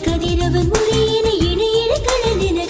கதிரவன் முறையின இணையின கடலின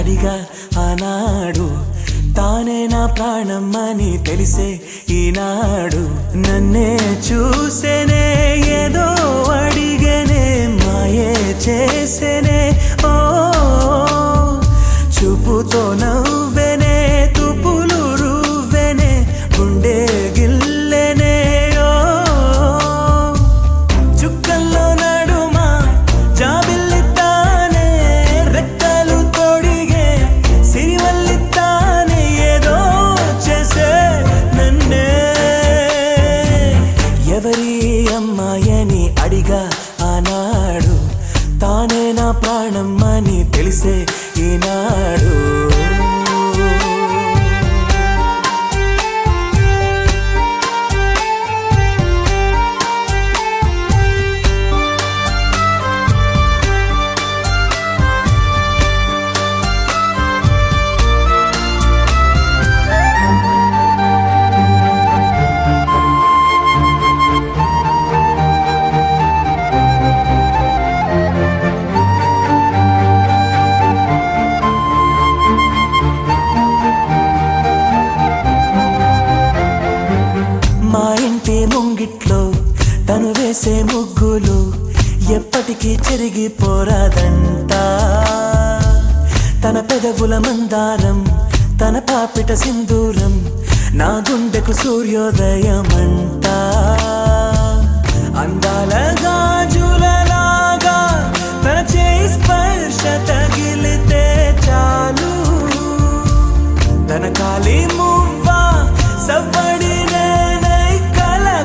అడిగా ఆనాడు, తానే నా ప్రాణమని తెలిసే ఈనాడు. నన్నే చూసేనే ఏదో అడిగనే, మాయే చేసేనే ఓ చూపుతో నవ్వెనే, తుపులు రువ్వెనే, గుండె గిల్లెనే ఓ చుక్కల్లో నడుమా జాబిల్లితానే, రెక్కలు తొడిగే సిరివల్లితానే, ఏదో చేసే నన్నే. ఎవరి అమ్మాయని అడిగా ఆనాడు, తానే నా ప్రాణం అని తెలిసే ఈనాడు. మా ఇంటి ముంగిట్లో తను వేసే ముగ్గులు ఎప్పటికీ చెరిగిపోరాదంట. తన పెదవుల మందారం, తన పాపిట సింధూరం, నా గుండెకు సూర్యోదయమంట. అందాల గాజులలాగా తన చేయి స్పర్శ తగిలితే చాలు, తన కాలి మువ్వా సవ్వడి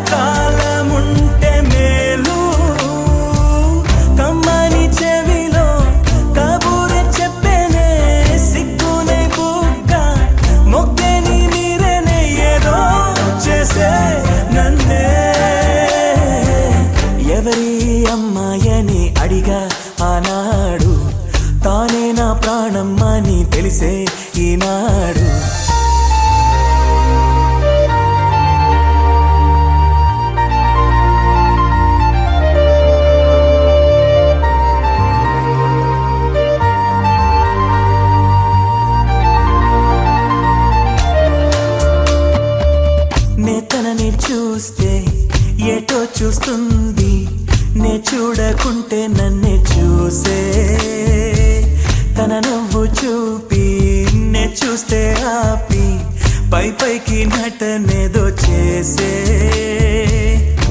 కాలముంటే మేలు. కమ్మని చెవిలో కబూరె చెప్పేనే, సిగ్గునే బుగ్గ మొగ్గని మీరేనే, ఏదో చేసే నన్నే. ఎవరి అమ్మాయని అడిగా ఆనాడు, తానే నా ప్రాణం అని తెలిసే ఈనాడు. తనని చూస్తే ఏటో చూస్తుంది, నే చూడకుంటే నన్నే చూసే. తన నవ్వు చూపి నే చూస్తే ఆపి, పై పైకి నటనేదో చేసే.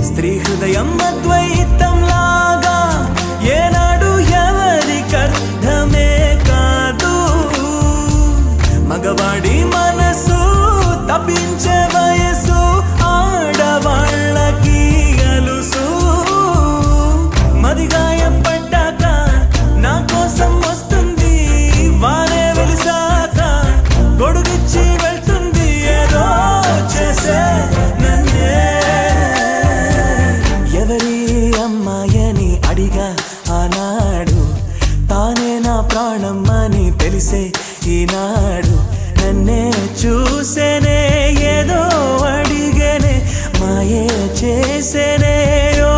స్త్రీ హృదయం అద్వైతం లాగా ఏనాడు ఎవరికర్థమే కాదు. మగవాడి మనసు తప్పించే వయసు, ఆడవాళ్ళకి అలుసు. మదిగాయం పడ్డాక నా కోసం వస్తుంది, వారే వెలిసాక గొడుగిచ్చి వెళ్తుంది, ఏదో చేసే నన్నే. ఎవరి అమ్మాయని అడిగా ఆనాడు, తానే నా ప్రాణం అని తెలిసే ఈనాడు. నన్నే చూసేనే ఏదో అడిగనే, మాయే చేసేనే ఓ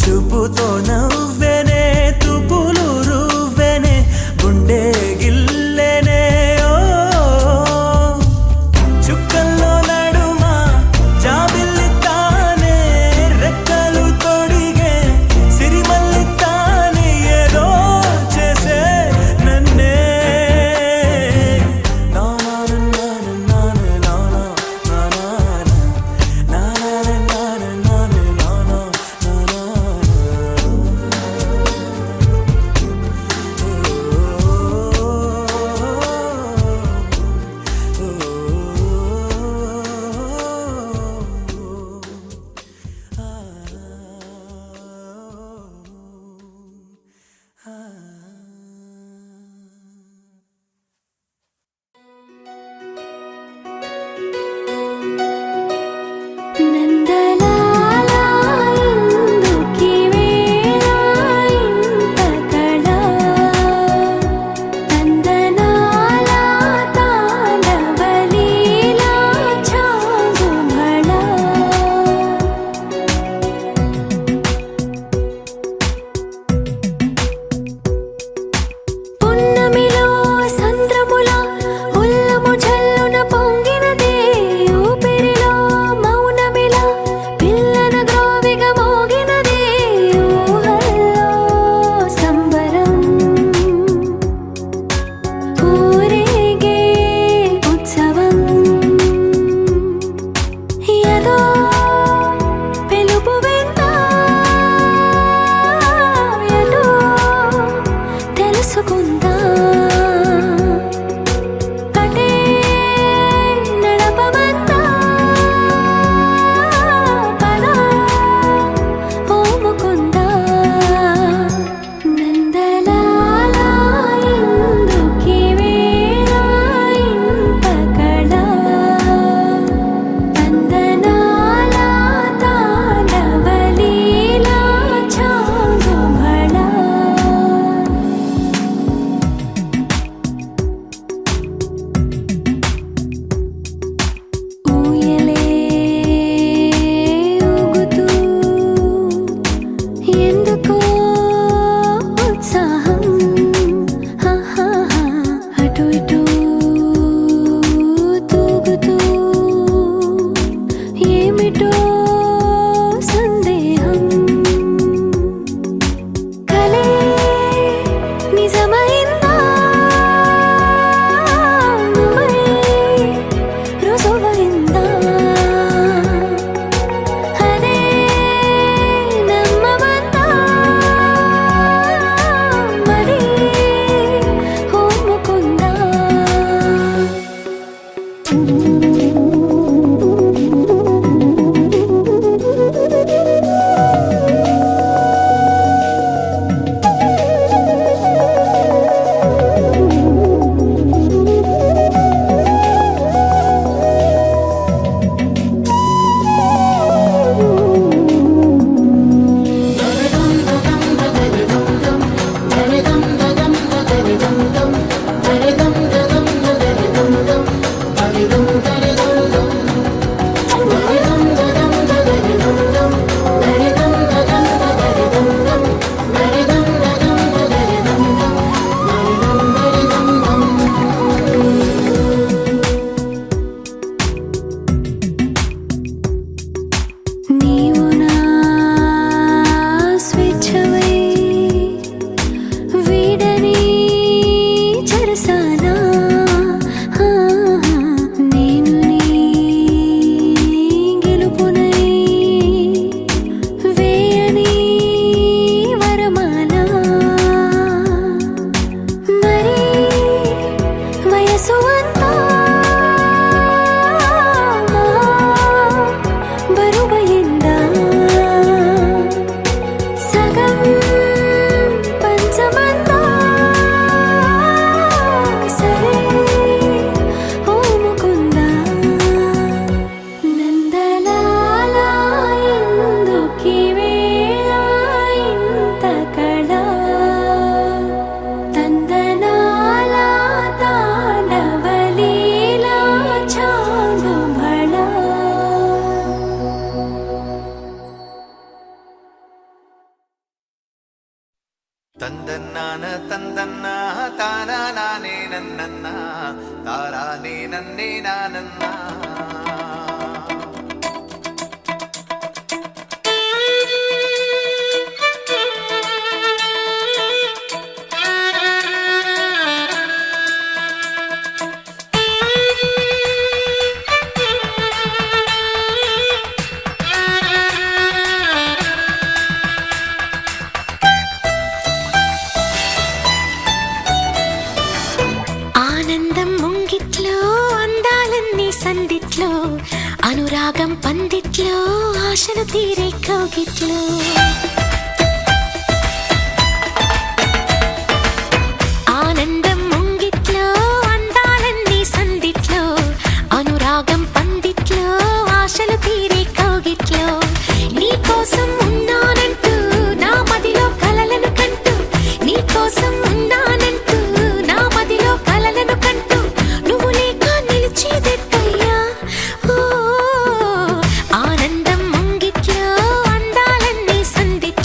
చూపుతో నవ్వెనే, తుపులు రువ్వెనే, గుండె గిల్లెనే ఓ చుక్కల్లో నడుమా జాబిల్లితానే, రెక్కలు తొడిగే సిరిమల్లితానే, ఏదో చేసే నన్నే. నా నా నా నా నా నా నా నా నా నా నన్న తారానే నన్నే నానన్నా ఆనందం ముంగిట్లో అందాలన్నీ సందిట్లో అనురాగం పందిట్లో ఆశలు తీరే కౌగిట్లో ఆనందం ముంగిట్లో అందాలన్నీ సందిట్లో అనురాగం పందిట్లో ఆశలు తీరే కౌగిట్లో నీ కోసం ఉన్నానంటూ నా మదిలో కలలను కంటూ నీ కోసం ఉన్నానంటూ నా మదిలో కలలను కంటూ నువ్వు లేక నిలిచేదెట్టయ్యా ఓ ఆనందం ముంగిట్లో అందాలన్నీ సందిట్లో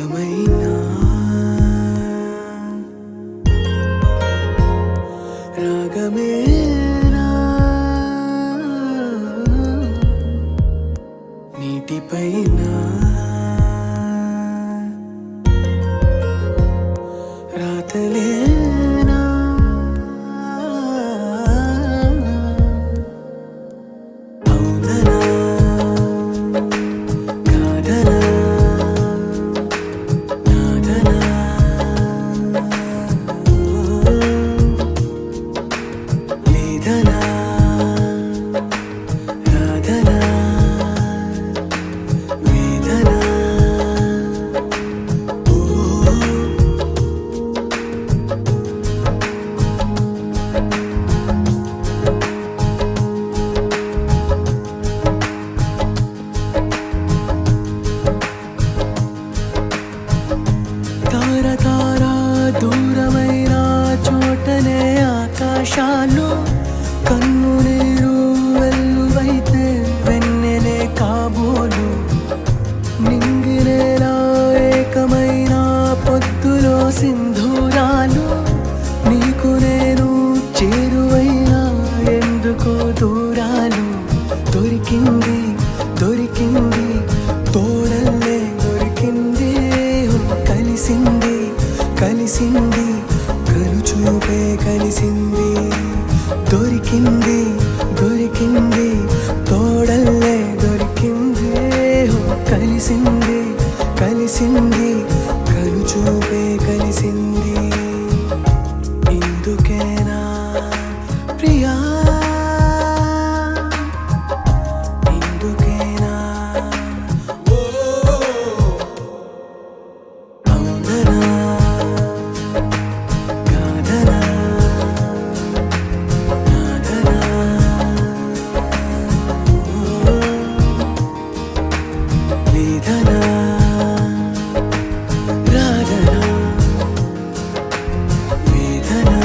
రాగమైనా రాగమేనా నీటిపైన రాతలేనా అవుననా కాదనా నాదనా లేదనా రాధనా వేదనా తార తార దూరమైన చోటనే ఆకాశాలు కన్ను నీరు వెల్లువైతే వెన్నెలే కాబోలు నింగినేలా ఏకమైన పొద్దులో సింధూరాలు నీకు నేను చేరువైనా ఎందుకో దూరాలు దొరికింది దొరికింది తోడల్లే దొరికింది కలిసింది కలిసింది కనుచూపే కలిసింది దొరికింది దొరికింది తోడల్లే దొరికింది కలిసింది కలిసింది కనుచూపే కలిసింది ఇందుకేనా ప్రియా ఇందుకేనా అవుననా కాదనా నాదనా లేదనా రాధనా వేదనా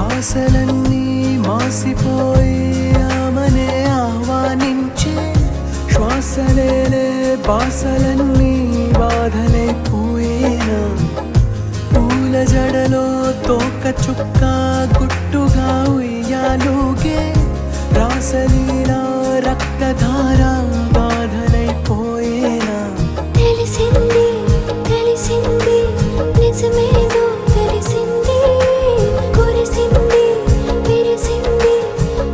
ఆశలన్నీ మాసిపోయి ఆమనే ఆహ్వానించే శ్వాసలేలే బాసలన్నీ బాధలైపోయేనా పూల జడలో తోక చుక్క గుట్టుగా ఉయ్యాలుగే రాసలీలా రక్తధార బాధలైపోయేనా తెలిసింది తెలిసింది నిజమేదో తెలిసింది కురిసింది విరిసింది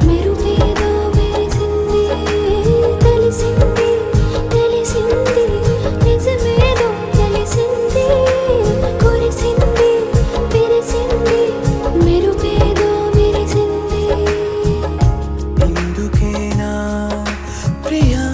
మెరుపేదో మెరిసింది తెలిసింది తెలిసింది నిజమేదో తెలిసింది కురిసింది విరిసింది మెరుపేదో మెరిసింది ఇందుకేనా ప్రియా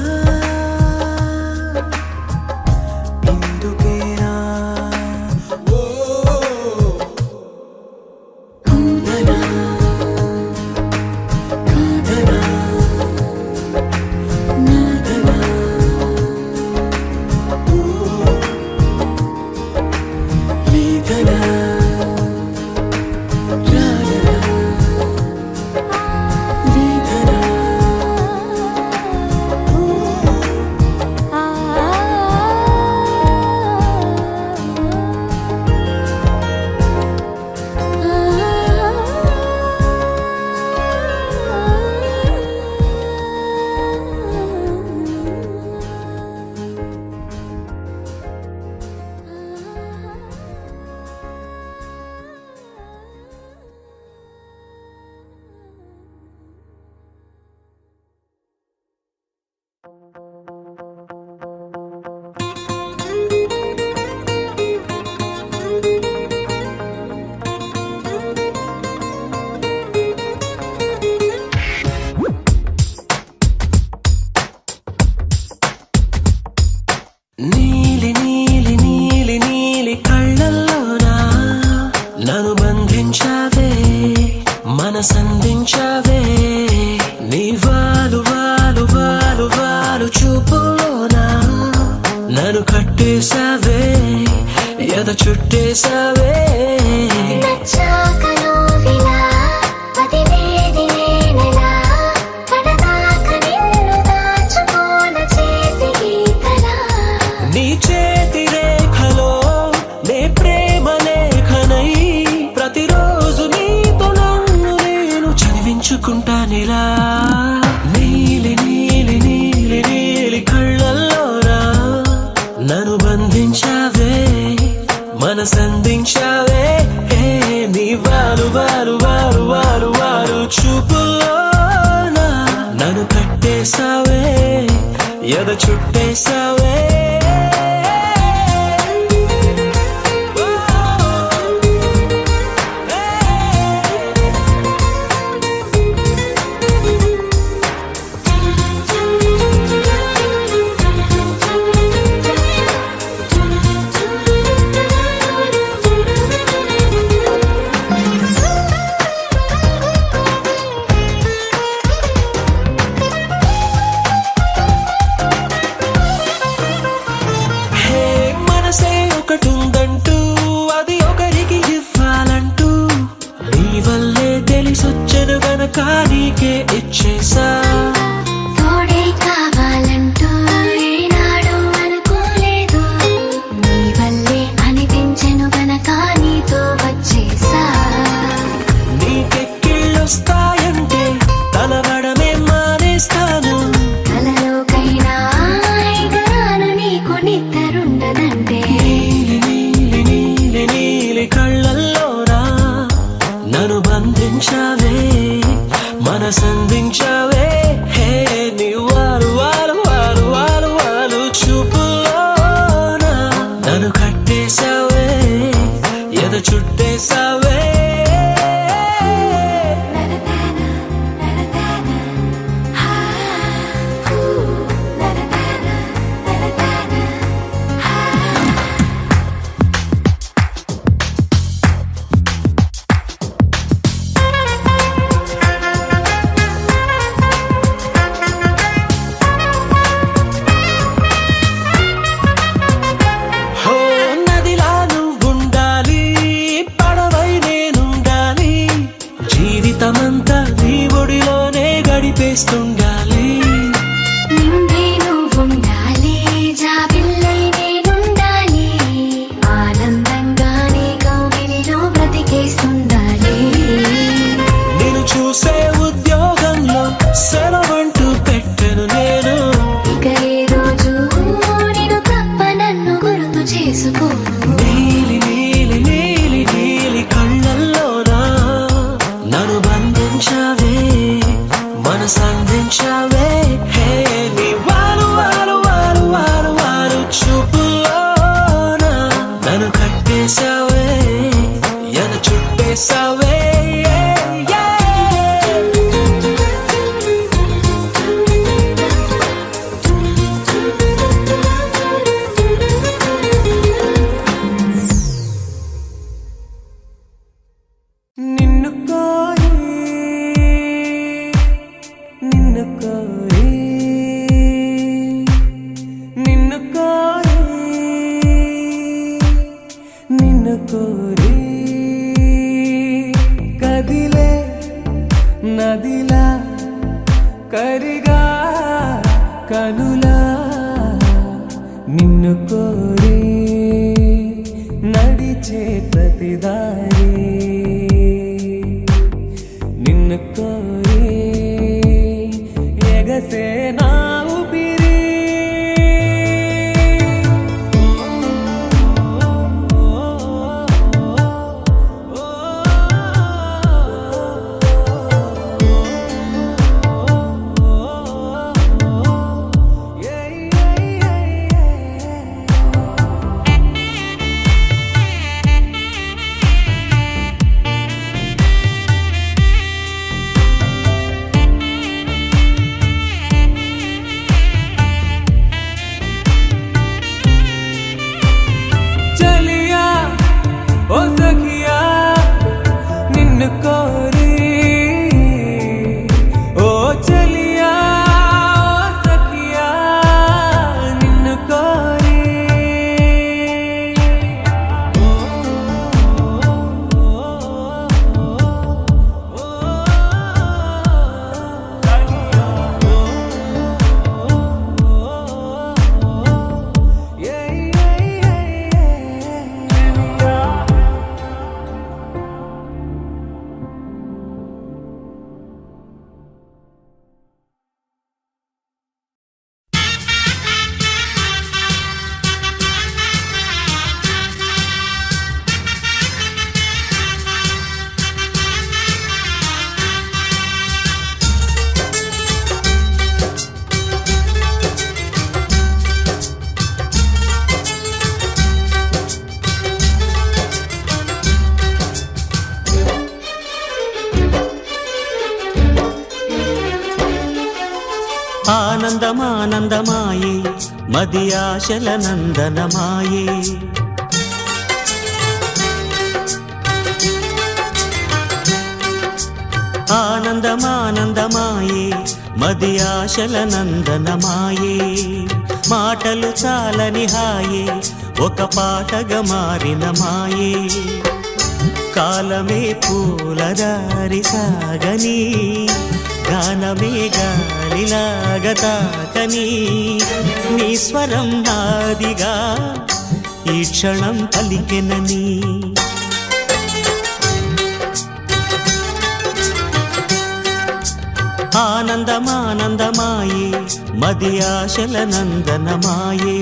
నీలి నీలి నీలి నీలి కళ్ళల్లోనా నన్ను బంధించావే మనసందించావే నీ వాలు వాలు వాలు వాలు చూపులోనా నన్ను కట్టేశావే ఎద చుట్టేశావే నచ్చాక నువ్విలా వదిలేది నేనెలా కడదాక నిన్ను దాచుకోన చేతి గీతలా నీ చేతి రేఖలో నే ప్రేమ లేఖనై ప్రతిరోజు నీతో నన్ను నేను చదివించుకుంటానిలా నీలి నీలి నీలి నీలి కళ్ళల్లోరా నన్ను బంధించావే మనసందించావే నీ వారు వారు వారు వారు వారు చూపులోనా నన్ను కట్టేశావే ఎద చుట్టేశావే ఒకటుందంటూ అది ఒకరికి ఇవ్వాలంటూ నీ వల్లే తెలిసొచ్చను గనక నీకే ఇచ్చేసా తోడే కావాలంటూ ఏనాడు అనుకోలేదు నీ వల్లే అనిపించెను గనక నీతో వచ్చేసా నీకెక్కిళ్ళొస్తాయంటే తలవడమే మానేస్తాను కలలోకైనా ఎగరాను నీకు నిద్రుండదంటే కళ్ళల్లోరా నన్ను బంధించావే మనసందించావే నీ వారు వారు వారు వారు వారు చూపులోనా నన్ను కట్టేశావే ఎద చుట్టేశావే జీవితమంతా నీ ఒడిలోనే గడిపేస్తుండాలి నిండే నువ్వుండాలి జాబిల్లై నేనుండాలి ఆనందంగా నీ కౌగిలిలో బ్రతికేస్తుండాలి నేను చూసే ఉద్యోగంలో సెలవంటూ పెట్టను నేను ఇక ఏ రోజు నేను తప్ప నన్ను గుర్తు చేసుకోను నీలి నీలి నీలి నీలి కళ్ళల్లోనా నన్ను బంధించావే మనసందించావే నీ వారు వారు వారు వారు వారు చూపులోనా నన్ను కట్టేశావే ఎద చుట్టేశావే నిన్ను కోరి నిన్ను కోరి నిన్ను కోరి నిన్ను కోరి కదిలే నదిలా కరిగా కనులా నిన్ను కోరి నడిచే ప్రతిదారి నిన్ను కోరి ఎగసే నా ఊపిరి ఆనందమాయే మది ఆశల నందనమాయే ఆనందమానందమాయే మది ఆశల నందనమాయే మాటలు చాలని హాయే ఒక పాటగా మారిన మాయే కాలమే పూలదారి సాగని గానమే గాలిలాగా తాకని నీ స్వరం నాదిగా ఈ క్షణం పలికెనని ఆనందమానందమాయే మది ఆశల నందనమాయే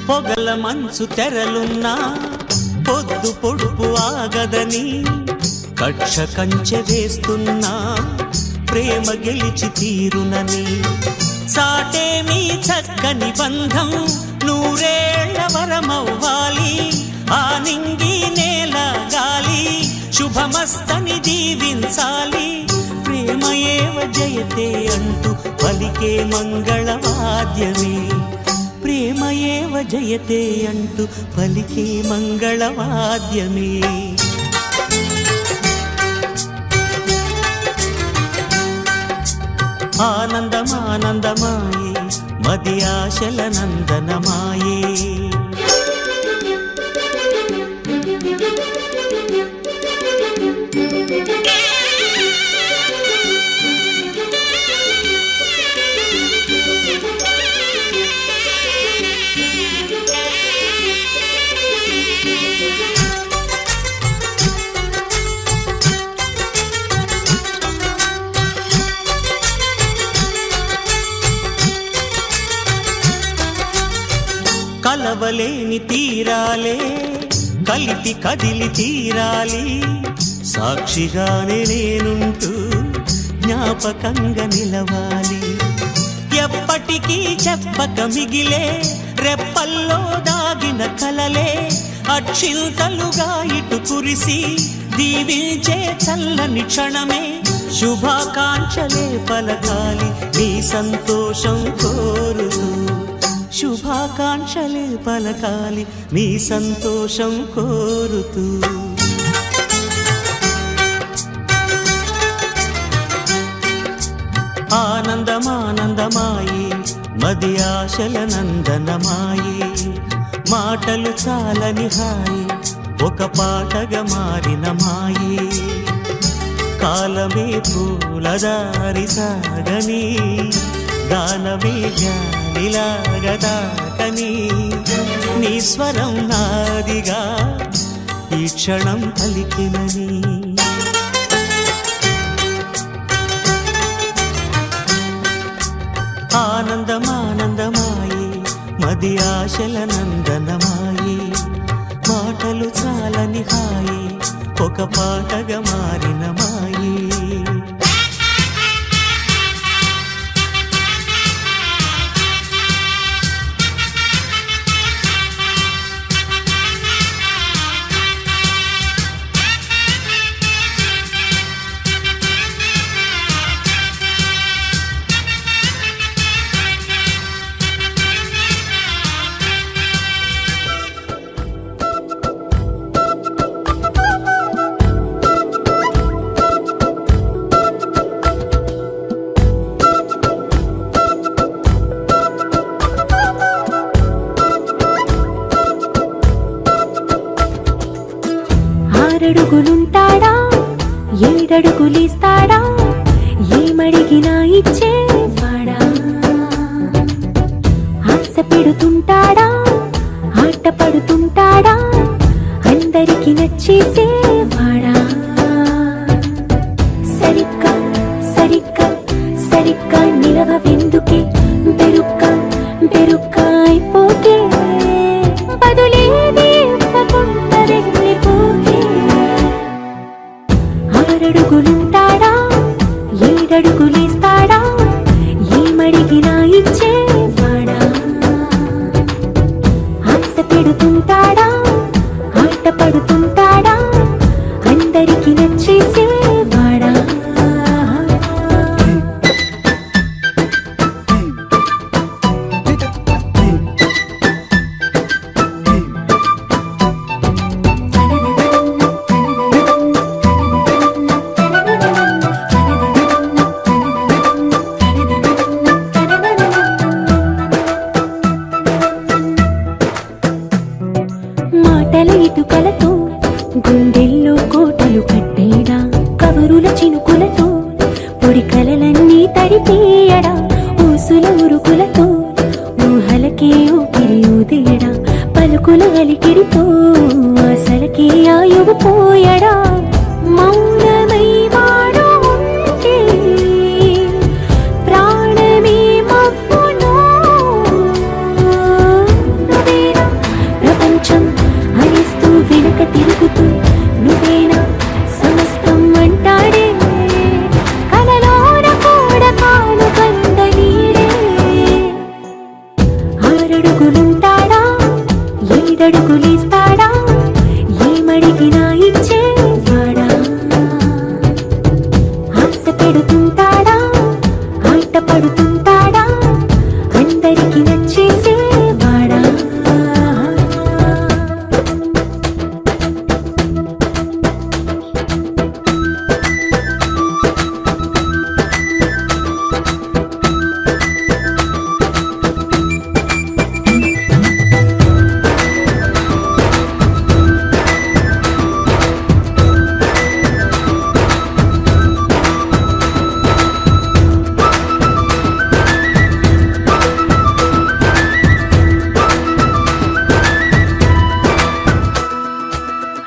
పొగల మంచు తెరలున్నా పొద్దు పొడుపు ఆగదని కక్ష కంచె వేస్తున్నా ప్రేమ గెలిచి తీరునని సాటేమీ చక్కని బంధం నూరేళ్ల వరమవ్వాలి ఆ నింగి నేల గాలి శుభమస్తని దీవించాలి ప్రేమయేవ జయతే అంటూ పలికే మంగళవాద్యమే ప్రేమయేవ జయతే అంటూ పలికే మంగళవాద్యమే ఆనందమానందమాయే మది ఆశల నందనమాయే కలవలేని తీరాలే కలిపి కదిలి తీరాలి సాక్షిగానే నేనుంటూ జ్ఞాపకంగా నిలవాలి ఎప్పటికీ చెప్పక మిగిలే రెప్పల్లో దాగిన కలలే అక్షింతలుగా ఇటు కురిసి దీవించే చల్లని క్షణమే శుభాకాంక్షలే పలకాలి నీ సంతోషం కోరుతూ శుభాకాంక్షలే పలకాలి నీ సంతోషం కోరుతూ ఆనందమానందమాయే మది ఆశల నందనమాయే మాటలు చాలని హాయి ఒక పాటగా మారిన మాయే కాలమే పూలదారి సాగని గానమే గాలిలాగా తాకని నీ స్వరం నాదిగా ఈ క్షణం పలికినని ఆనందమానందమాయే మది ఆశల నందనమాయే మాటలు చాలని హాయి ఒక పాటగా మారిన మాయే ఆరడుగులుంటాడా ఏడడుగులిస్తాడా ఏమడిగినా ఇచ్చేవాడా ఆశ పెడుతుంటాడా ఆట పడుతుంటాడా అందరికి నచ్చేసేవాడా సరిగ్గా సరిగ్గా సరిగ్గా నిలవెందుకే బెరుక్క బెరుక్క అయిపోతే బదులేది ఇవ్వకుండా వెళ్ళిపోతే ఆరడుగులుంటాడా ఏడడుగులేస్తాడా ఏమడిగినా ఇచ్చేవాడా ఆశ పెడుతుంటాడా ఆట పడుతుంటాడా అందరికి నచ్చేసేవాడా మాటల ఇటుకలతో గుండెల్లో కోటలు కట్టేడా కవరుల చినుకులతో పొడి కలలన్నీ తడిపేయడా ఊసుల ఉరుకులతో ఊహలకే ఊపిరి ఊదేయడా పలుకుల అలికిడితో ఆశలకే ఆయువు పోయడా మౌనమై వాడు ఉంటే ప్రాణమే మవ్వునో నువ్వేనా ప్రపంచం అరిస్తూ వెనుక తిరుగుతూ నువ్వేనా సమస్తం అంటాడే కలలోన కూడా కాను కంద నీడే ఆరడుగులుంటాడా ఏడడుగులేస్తాడా ఏమడిగినా ఇచ్చేవాడా ఆశ పెడుతుంటాడా ఆట పడుతుంటాడా అందరికి నచ్చేసేవాడా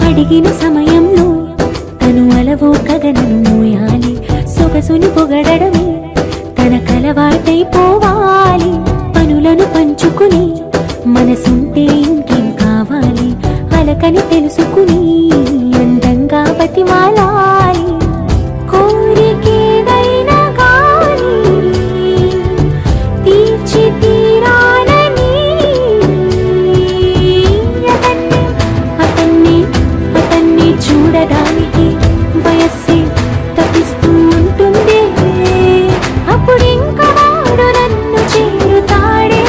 అడిగిన సమయంలో తను అలవో కగనను మోయాలి సొగసుని పొగడమే తన కలవాటైపోవాలి పనులను పంచుకుని మనసుంటే ఇంకేం కావాలి అలకని తెలుసుకుని అందంగా బతిమాలాలి కోరికేదైనా గాని తీర్చి తీరాలని అతన్ని చూడడానికి వయస్సే తప్పిస్తూ ఉంటుంది అప్పుడింకా వాడు నన్ను చేరుతాడే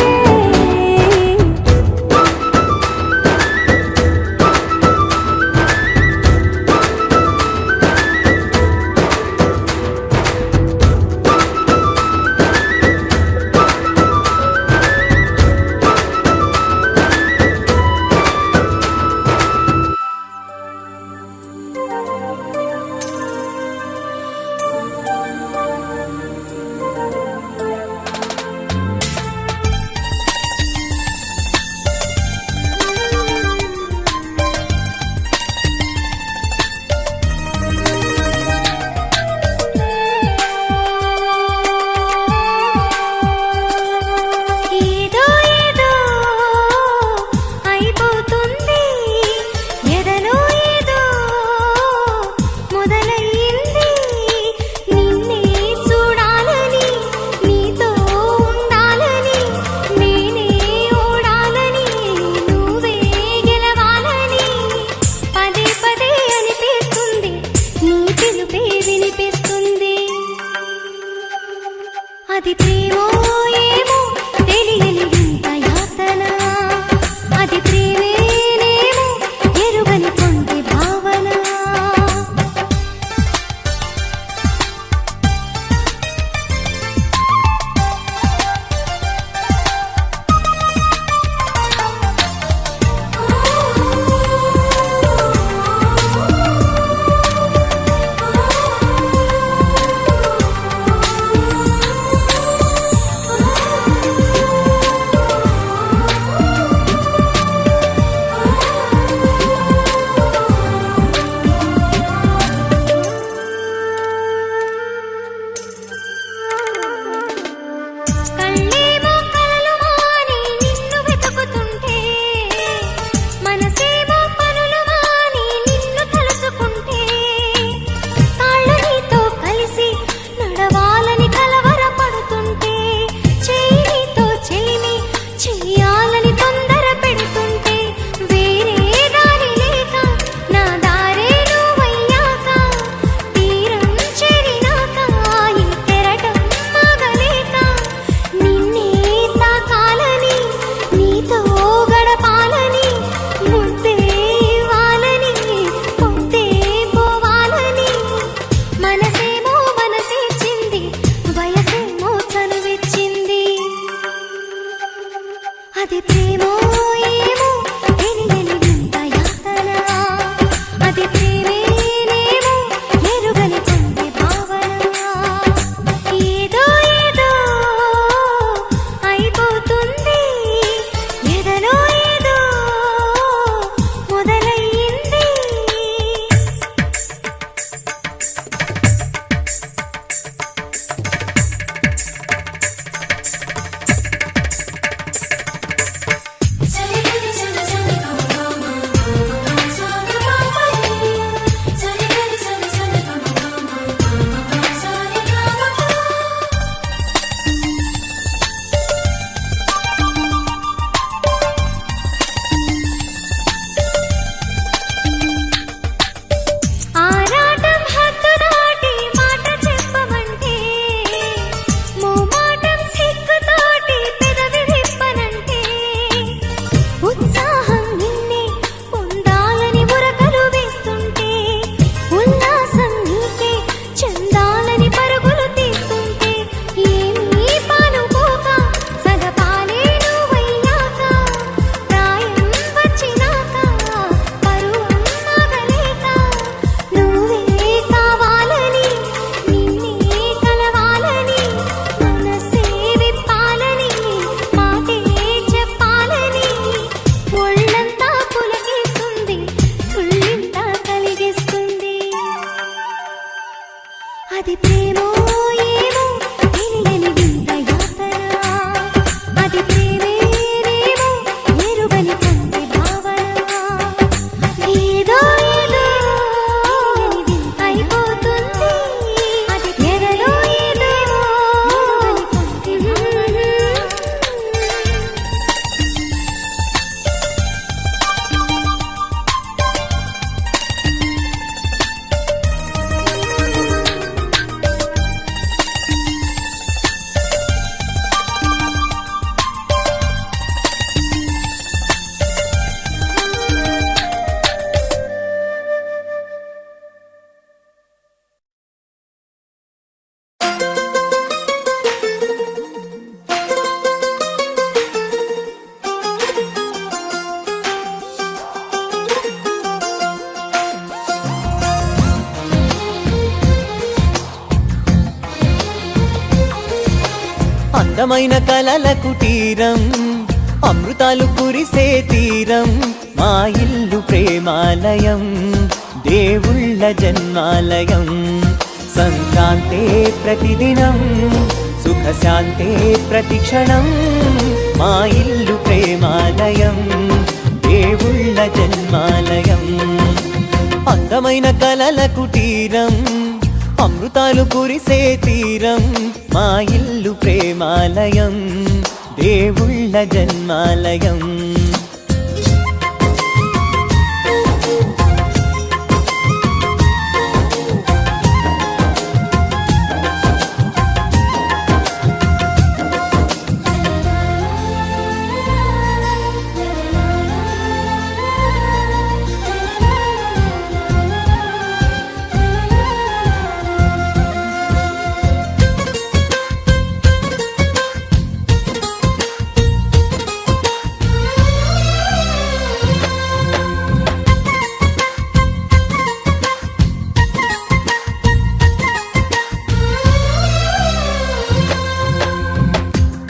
అందమైన కలల కుటీరం, అమృతాలు కురిసే తీరం, మా ఇల్లు ప్రేమాలయం, దేవుళ్ళ జన్మాలయం. సంక్రాంతే ప్రతిదినం, సుఖశాంతే ప్రతిక్షణం, మా ఇల్లు ప్రేమాలయం, దేవుళ్ళ జన్మాలయం. అందమైన కలల కుటీరం, అమృతాలు కురిసే తీరం, మా ఇల్లు ప్రేమాలయం, దేవుళ్ళ జన్మాలయం.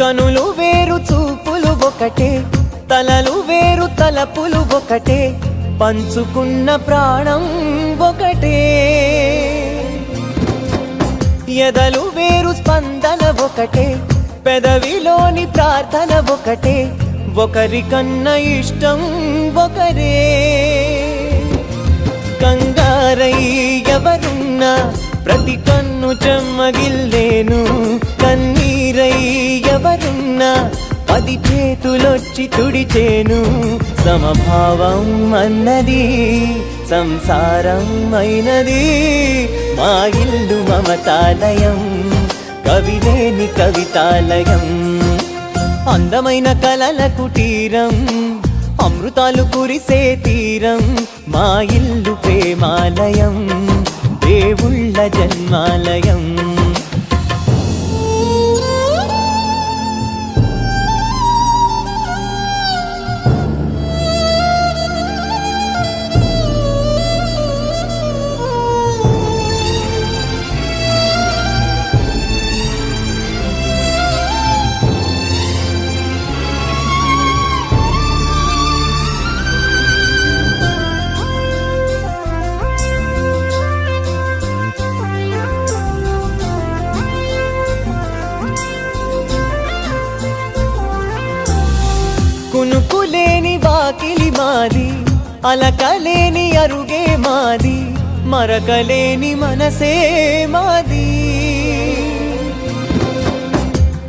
కనులు వేరు చూపులు ఒకటే, తలలు వేరు తలపులు ఒకటే, పంచుకున్న ప్రాణం ఒకటే. ఎదలు వేరు స్పందన ఒకటే, పెదవిలోని ప్రార్థన ఒకటే, ఒకరికన్నా ఇష్టం ఒకరే. కంగారై ఎవరున్నా ప్రతి కన్ను చెమ్మగిల్లేను, కన్నీరై ఎవరున్నా 10 చేతులొచ్చి తుడిచేను. సమభావం అన్నది సంసారం అయినది, మా ఇల్లు మమతాలయం, కవిలేని కవితాలయం. అందమైన కలల కుటీరం, అమృతాలు కురిసే తీరం, మా ఇల్లు ప్రేమాలయం, దేవుళ్ళ జన్మాలయం. కునుకులేని వాకిలి మాది, అలకలేని అరుగే మాది, మరకలేని మనసే మాది.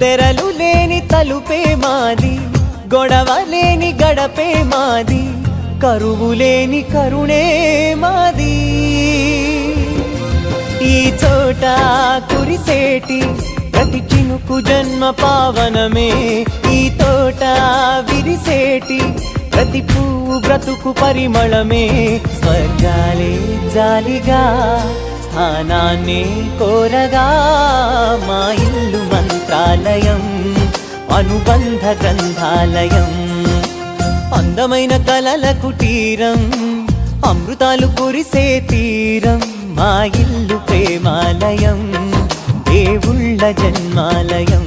తెరలు లేని తలుపే మాది, గొడవ లేని గడపే మాది, కరువు లేని కరుణే మాది. ఈ చోట కురిసేటి ప్రతి చినుకు జన్మ పావనమే, ఈ తోట విరిసేటి ప్రతి పువ్వు బ్రతుకు పరిమళమే. స్వర్గాలే జాలిగా స్థానాన్ని కోరగా, మా ఇల్లు మంత్రాలయం, అనుబంధ గ్రంథాలయం. అందమైన కలల కుటీరం, అమృతాలు కురిసే తీరం, మా ఇల్లు ప్రేమాలయం, దేవుళ్ళ జన్మాలయం.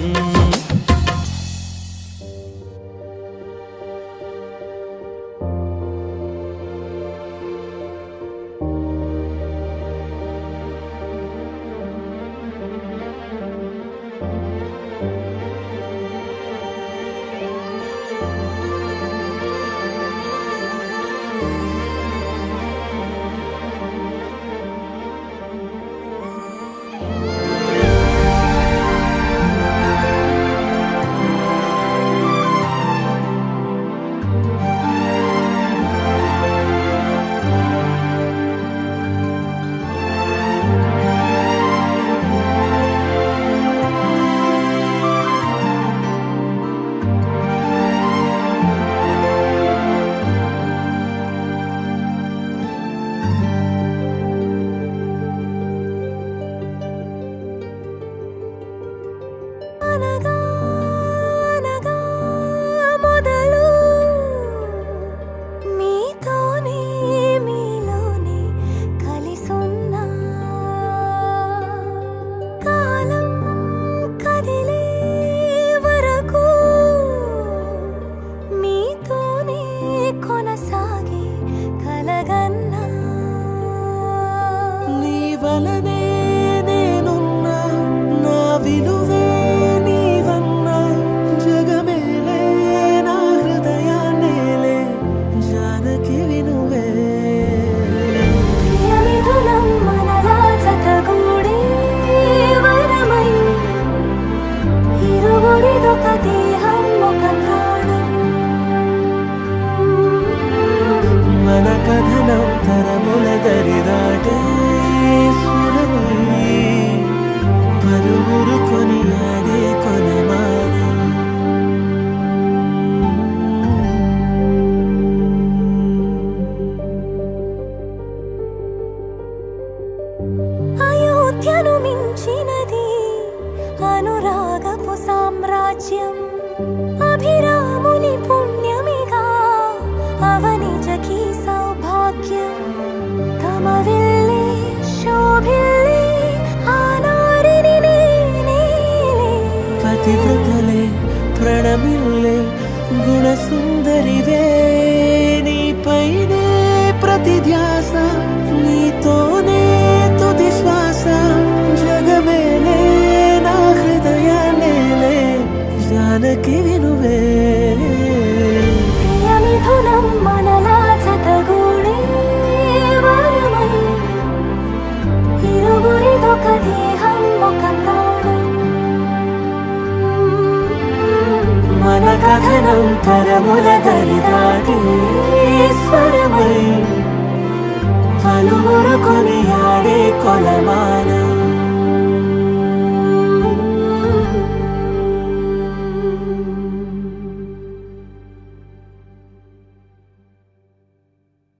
వలనే నేనున్నా నా విలువే నీవన్నా జగమేలే నా హృదయాన్నేలే జానకి వినువే ప్రియమిథునం మనలా జతగూడే వరమై ఇరువురిదొక దేహం ఒక ప్రాణం మన కథనం తరముల దరిదాటే స్వరమై పలువురు కొనియాడే కొలమానం అయోధ్యను మించినది అనురాగపు సామ్రాజ్యం అభిరాముని పుణ్యమిగా అవనిజకి సౌభాగ్యం తమ వెళ్ళే శోభిల్లే ఆనారిని నేనేలే పతివ్రతలే ప్రణమిల్లే గుణసుందరివే నీపైనే ప్రతి ధ్యాస నీతోనే తుది శ్వాస జగమేలే నా హృదయాన్నేలే జానకి వినువే ప్రియమిథునం మనలా జతగూడే వరమై ఇరువురిదొక దేహం ఒక ప్రాణం మన కథనం తరముల దరిదాటి స్వరమై పలువురు కొనియాడే కొలమానం